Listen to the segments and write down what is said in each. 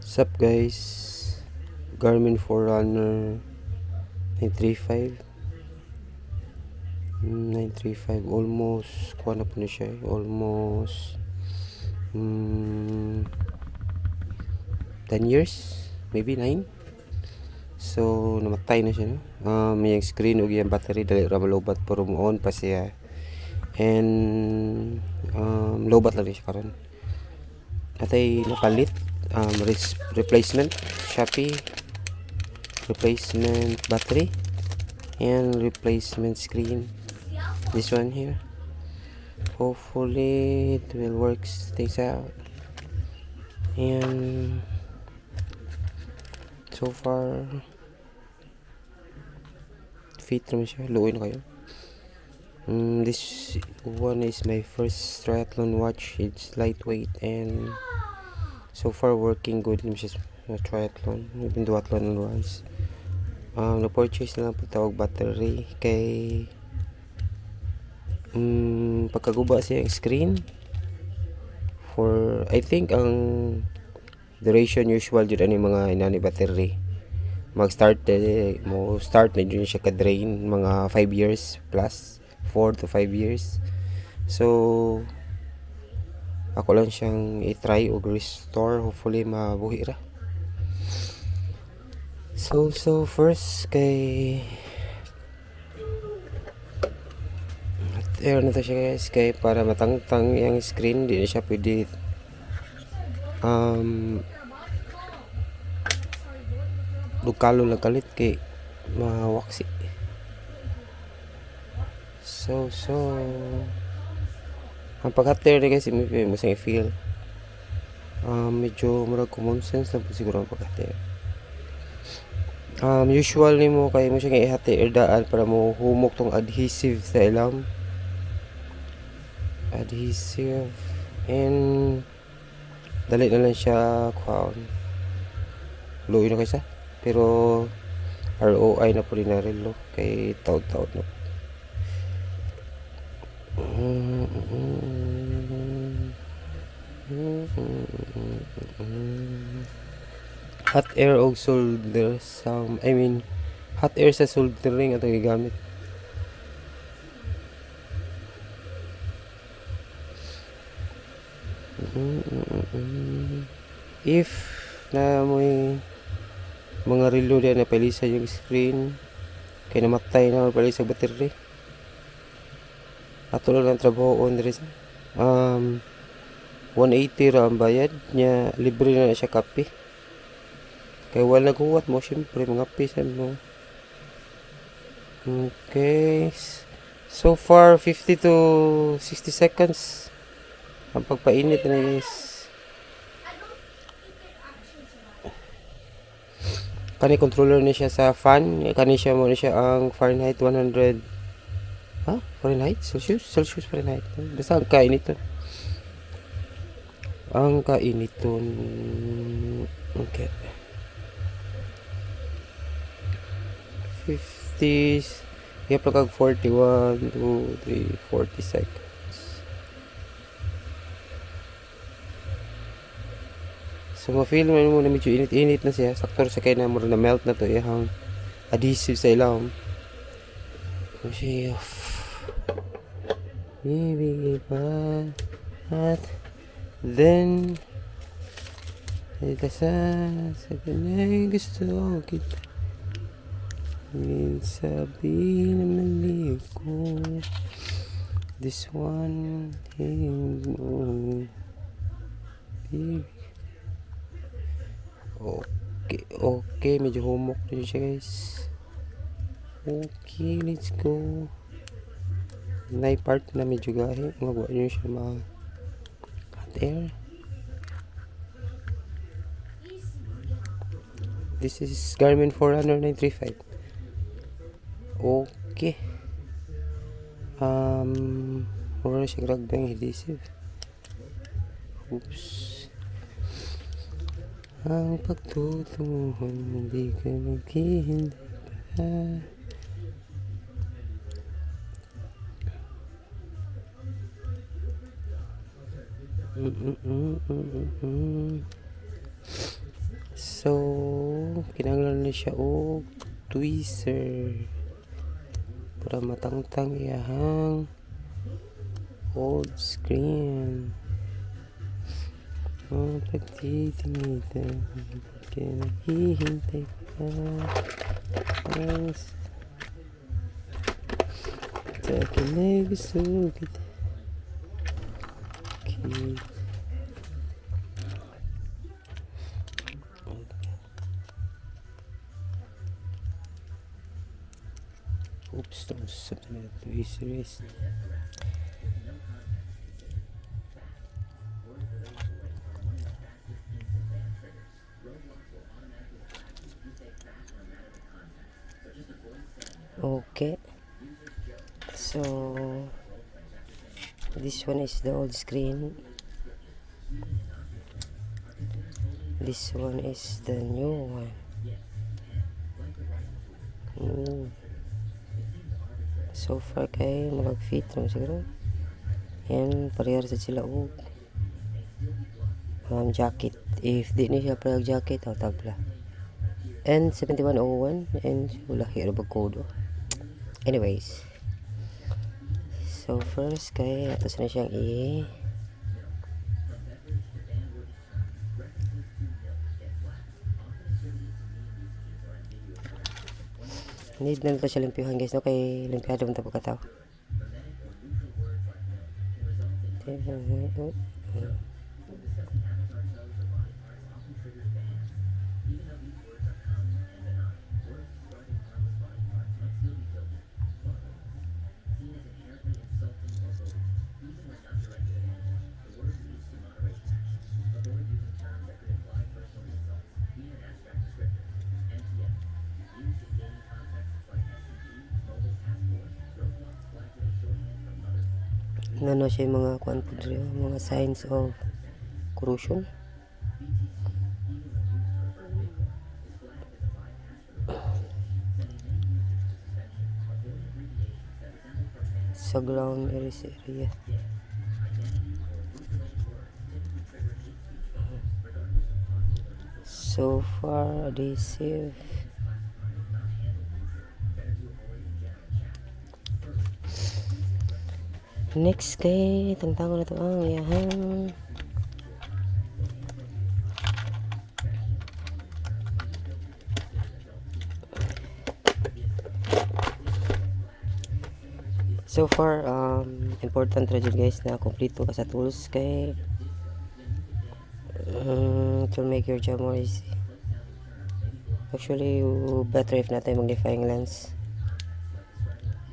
Sup guys, Garmin Forerunner 935 almost kuha na po na siya almost 10 years, maybe 9. So namatay na siya, no? Yung screen ug yung battery dali ra malobat pero on pa siya, and lobat lang siya karon. Atay napalit, replacement Shopee, replacement battery, and replacement screen. This one here, hopefully it will work things out. And so far fit naman siya, luoy na kayo. This one is my first triathlon watch. It's lightweight and so far working good naman siya sa triathlon, even duathlon once. Na-purchase na lang po tawag battery kay pagkaguba siya yung screen for, I think ang duration usual jud ani mga inani battery mag-start start na dyan siya ka-drain mga 5 years plus, 4 to 5 years. So ako lang siyang i-try o restore, hopefully mabuhi ra. So first kay air na to siya guys, kay para matangtang yung screen, di na siya pwede lukalo lang kalit kay mawaksi. So ang pag-hot-air na guys, mo sa i-feel medyo murag common sense lang po siguro ang pag-hot-air. Usually mo kay mo siya i-hot-air daan para mo humok tong adhesive sa ilam, adhesive, and dali na lang siya kuhaon, luoy na kaysa, pero ROI na po rin na rin lo kay taod-taod na. Hot air og solder hot air sa soldering ato gigamit. If na may mga relo diyan na palisa yung screen kay namatay na palisa battery, ato lang ang trabaho on diri sa 180 ra ang bayad nya, libre na siya kape kay wala naghuwat mo, syempre mga pisa mo. Okay, so far 50 to 60 seconds ang pagpainit na guys. Kani controller ni siya sa fan, kani siya mo ni siya ang Fahrenheit 100 Fahrenheit? Celsius Fahrenheit, basta ang kainiton okay, 50s yapag 41 2 3 40 seconds. So ma-feel mo na medyo init-init na siya, sakto sa kay na mo na melt na to yung adhesive sa ilang. So siya ibigay pa at then ito sa ganay gusto kita sabi naman ko this one okay medyo humok din siya guys. Okay, let's go. Na part na medyo gahi, magawa nyo siya mga hot air. This is Garmin Forerunner 935. Okay, wala siya gragbang adhesive. Oops. Ang pagtutunguhan hindi ka maghihintay pa. So kinahanglan na siya og tweezer para matangtang iyahang old screen. Pagtitinita kaya naghihintay ka sa akin ay gusto kita. Oops, don't submit to series. Okay, so this one is the old screen, this one is the new one. So far kay mag-fit naman siguro. Yan, parehar sa sila og jacket. If di na siya parehar jacket, tabla. And 7101 and wala hira ba kodo. Anyways, so first kay atas na siyang need na ito siya limpyuhan guys, no? Kay limpyado mo ito pagkataw. Ano siya yung mga kuan po dito, mga signs of corrosion. Sa ground area. So far adhesive. Next kay tangtangon na to ang yahan so far important ra jud guys na kompleto ka sa tools kay to make your job more easy. Actually better if natin magnifying lens,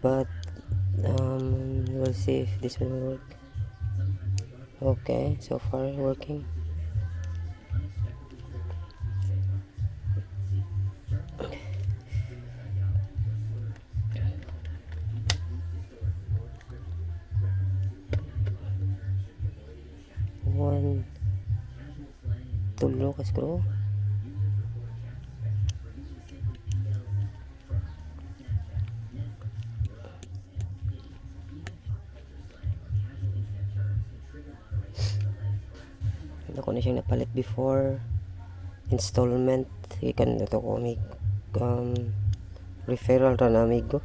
but we'll see if this will work. Okay, so far working. One tulo ka screw. Ako na siyang napalit before installment. Ikan na to ko may referral ra na amiga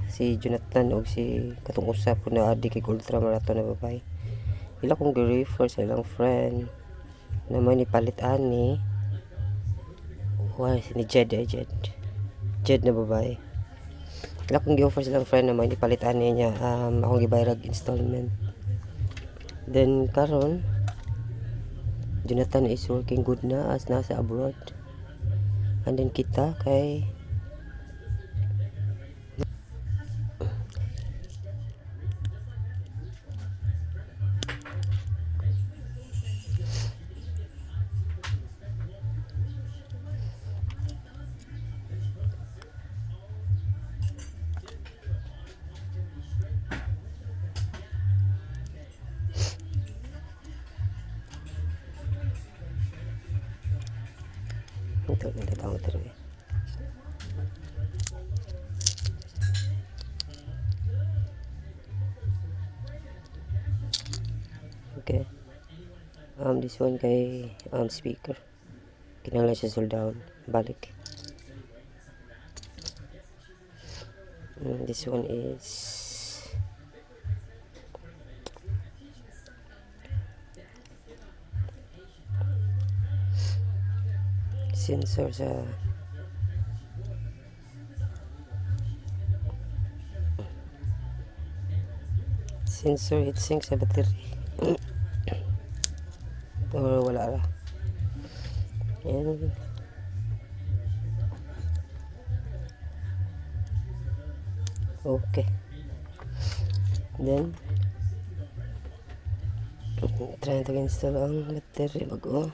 si Jonathan o si katong usap po na adi kay ultra marathon na babae. Ila kong gi-refer sa ilang friend na may nipalit ani si ni Jed na babae. Ila kong gi-offer sa ilang friend na may nipalit ani niya akong gibayrag installment. Then karon Jonathan is working good na as nasa abroad, and then kita kay ito natatawag talaga. Okay, This one kay speaker. Kinahanglan siya soldahon. Balik. This one is sensor sa heatsink sa battery. Or wala ra. And okay. Then try to install ang battery bago.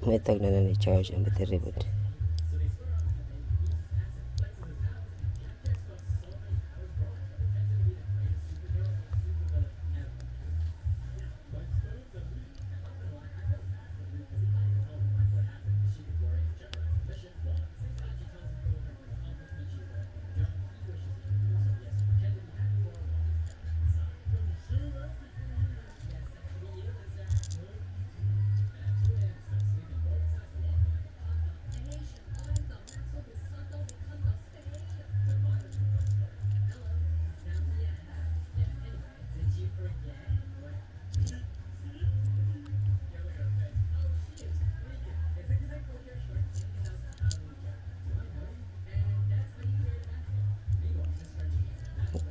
may tag na na-charge ang battery board.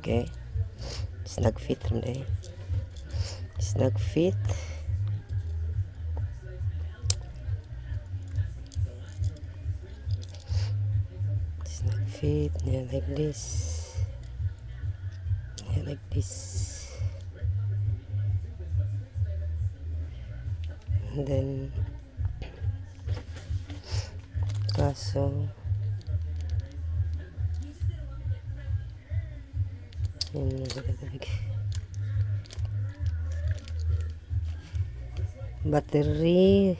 Okay, snug fit from there. Snug fit. Yeah, like this. Yeah, like this. And then kaso battery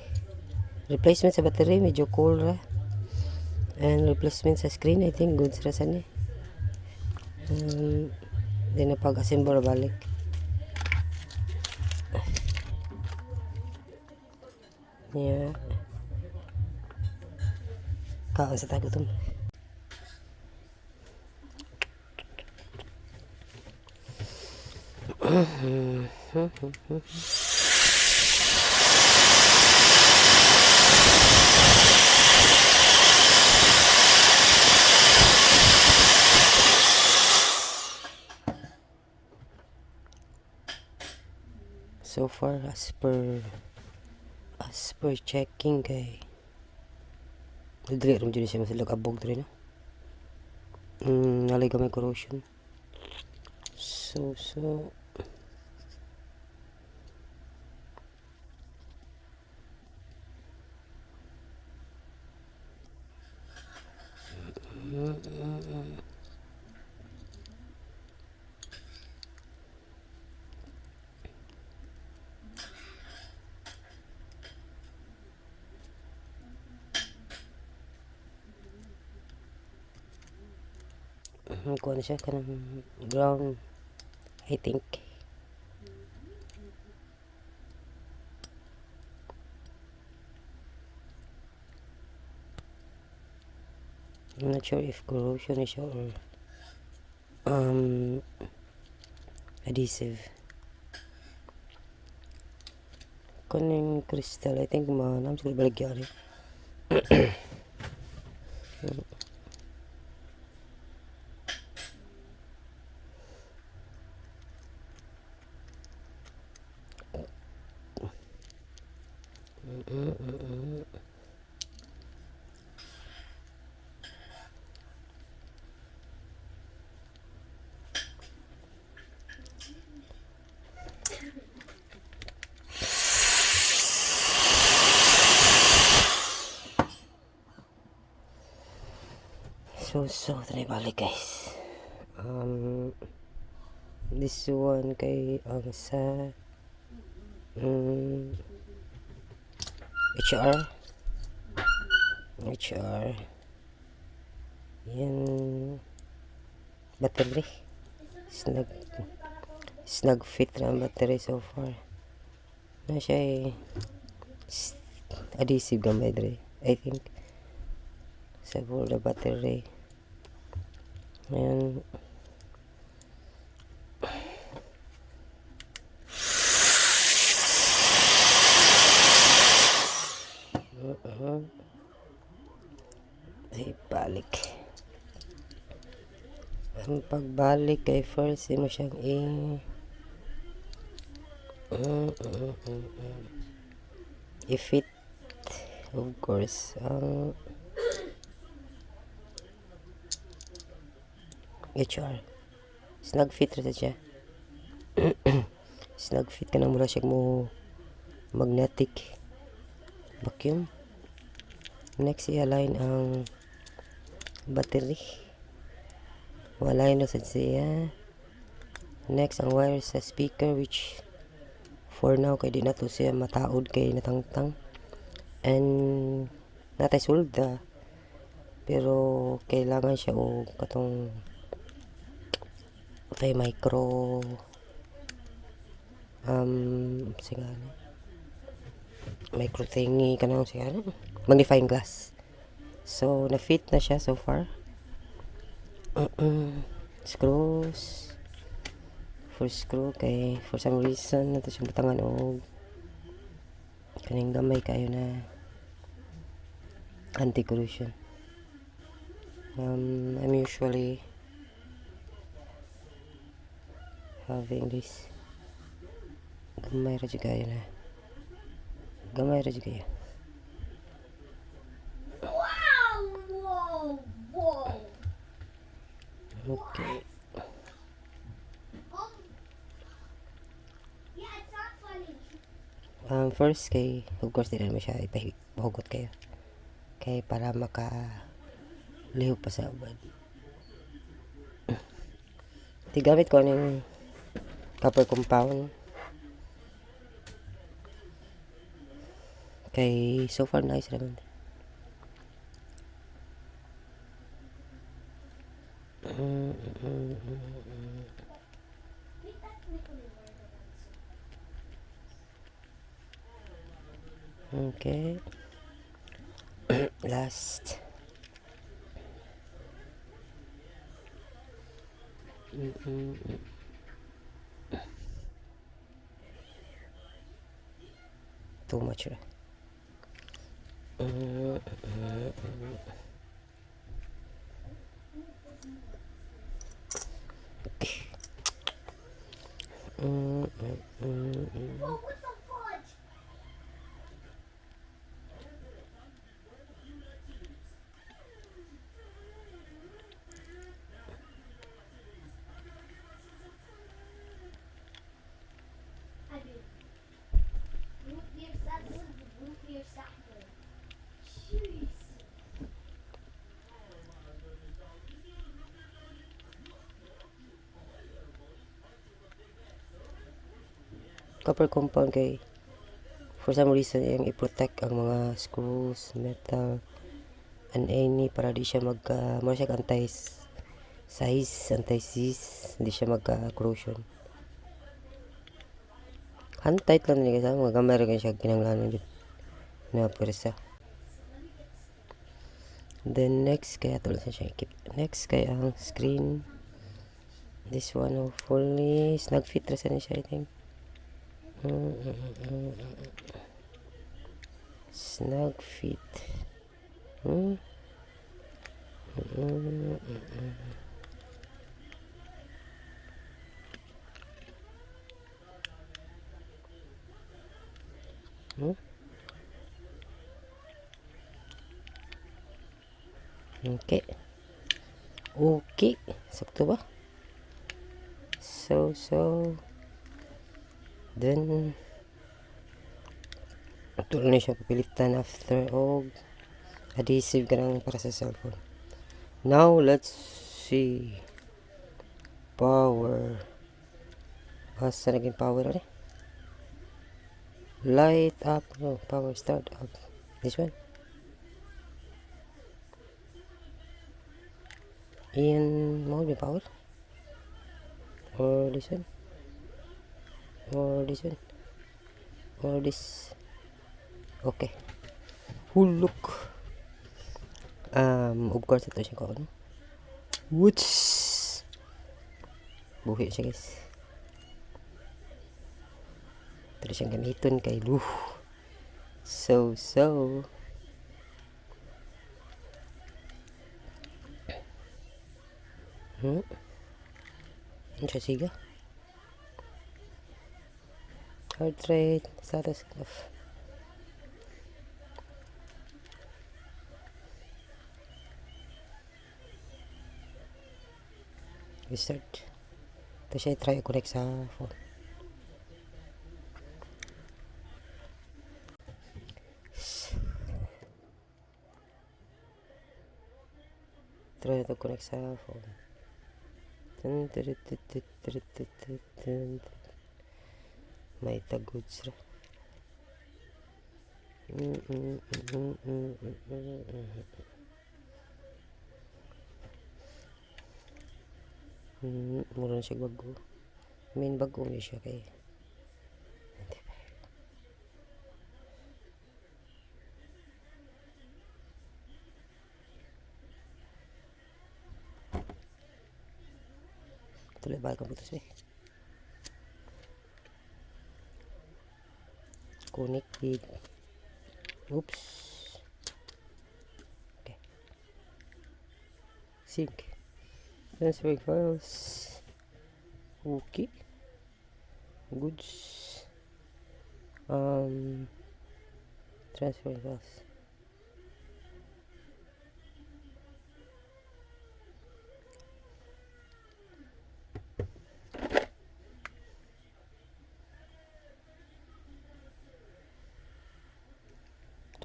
replacement sa battery medyo cool ra, and replacement sa screen I think good sila sa ni. Then napag-assemble balik. Yeah, kaon sa tagutom. So far as per checking kay dili ram jud siya masalag abog diri no. Nalay gamay corrosion. So kuha na siya kanang ground I think. I'm not sure if corrosion is or adhesive. Kuning crystal I think manam siguro baligyan rin. So try balik guys. This one kay ang sa HR Yan battery. Snug fit na ang battery so far. Na siya adhesive gamay dre, I think. Sa for the battery. Ayan. Ay, balik. Ang pagbalik kay first mo siyang i-fit, of course, ang HR. Snug fit ra siya. Snug fit ka na mula siya mo magnetic vacuum. Next, i-align ang battery. Align na sa siya. Next, ang wire sa speaker, which for now kay di na to siya mataod kay natangtang. And natay sulda, pero kailangan siya o katong kay micro sigana micro thingy kanang sigana magnifying glass. So na fit na siya so far. Screws, first screw kay for some reason nato siya butangan og kaning gamay kayo na anti-corrosion. I'm usually having this gamay ra juga na gamay ra juga yan. Okay. First kay of course di naman siya ipahugot kayo kay para maka lihok pa sa ubad. Tigamit ko ng copper compound kay so far nice naman. Okay. Last. Too much. Copper compound kay for some reason yung i-protect ang mga screws, metal, and any para di siya mara siya anti-seize, hindi siya magka-corrosion. Hand tight lang nila sa mga gamay rin siya kinanglanan dito na pwersa. Then next kaya tulad sa siya keep. Next kaya ang screen, this one hopefully snug fit ra sa niya I think. Snug fit. Okay, sakto ba? So then tuloy na siya papilitan after og adhesive ganang para sa cellphone. Now let's see power. Asa naging power ani? Light up, no, power start up. This one. Iyan mo yung power? Or this one? Or this one? Or this? Okay. Hulok. Of course, ito siya ko, ano? Woods! Buhi siya, guys. Ito siyang gamiton kay Lu. So. Ano siya, siga? Heart rate, status of. Restart. Ito siya, try connect sa phone. Try to connect sa phone. May tagods ra. Mura na siya bago. Main bago niya siya kay. Tuloy ba kang butas eh. Connected. Oops. Okay. Sync. Transferring files. Okay. Goods. Transferring files.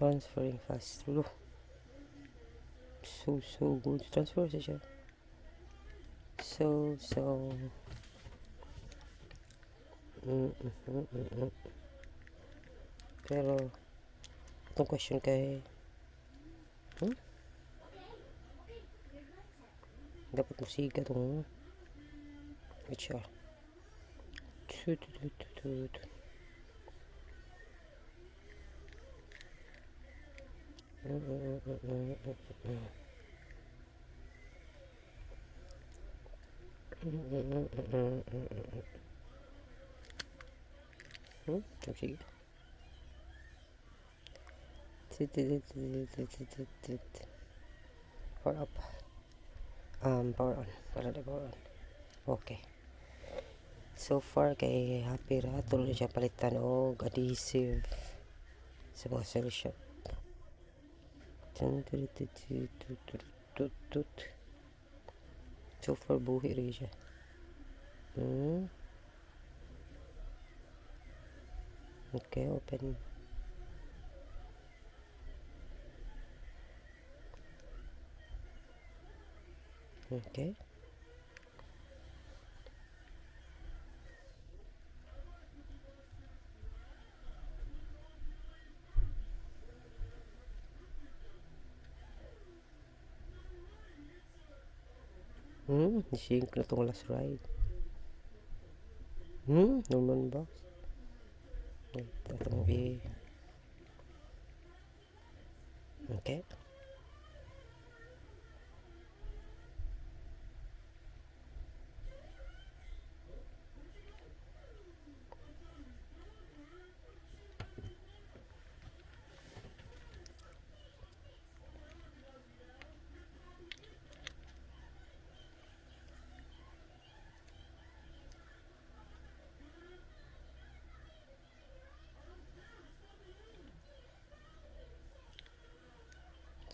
Transferring fast through. So good. Transfer siya. So. Pero itong question kay dapat musiga itong HR. Sige. Power up. Power on. Para na power on. Okay. So far kay happy ra. Tuloy siya palitan og adhesive sa mga cell shop. So far buhi rin siya. Okay, open. Okay. Nising na itong last ride. Normal box. Itong B. Okay.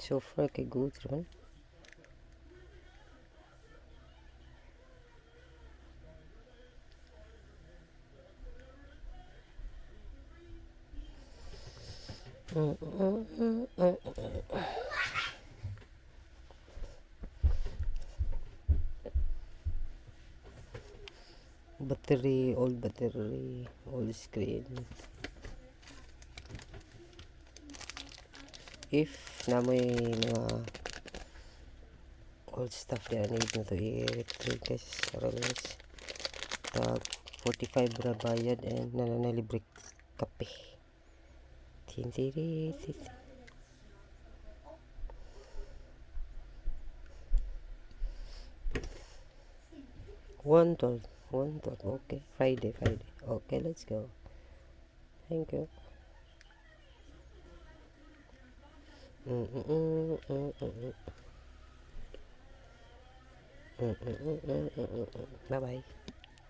So far kay good naman. Old battery, old screen. If na may mga old stuff di need na to i-retrieve guys. Arolas tag 45 na bayad and nananalibre kape. Tintirit. One twelve. Okay, Friday. Okay, let's go. Thank you. Bye bye.